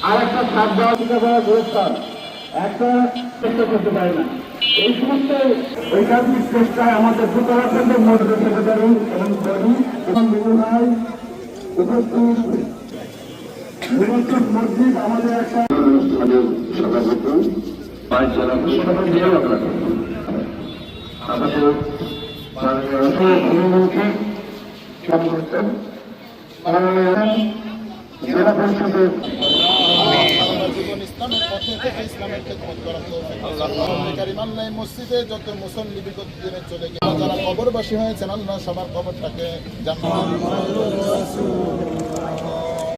আরেকটা ছাপ দেওয়া পুরস্কার একটা চেষ্টা করতে পারে না। এই সমস্ত ঐকান্তিক চেষ্টায় আমাদের সুতরাং মন্ডল সেক্রেটারি এবং কর্মী এবং বিনোদন উপস্থিত মসজিদ আমাদের একটা সভাপতি আমাদের জেলা পরিষদের মসজিদে যত মুসল্লি বিগত দিনে চলে গেছে যারা কবরবাসী হয়েছেন আল্লাহ সবার কবরটাকে জান্নাত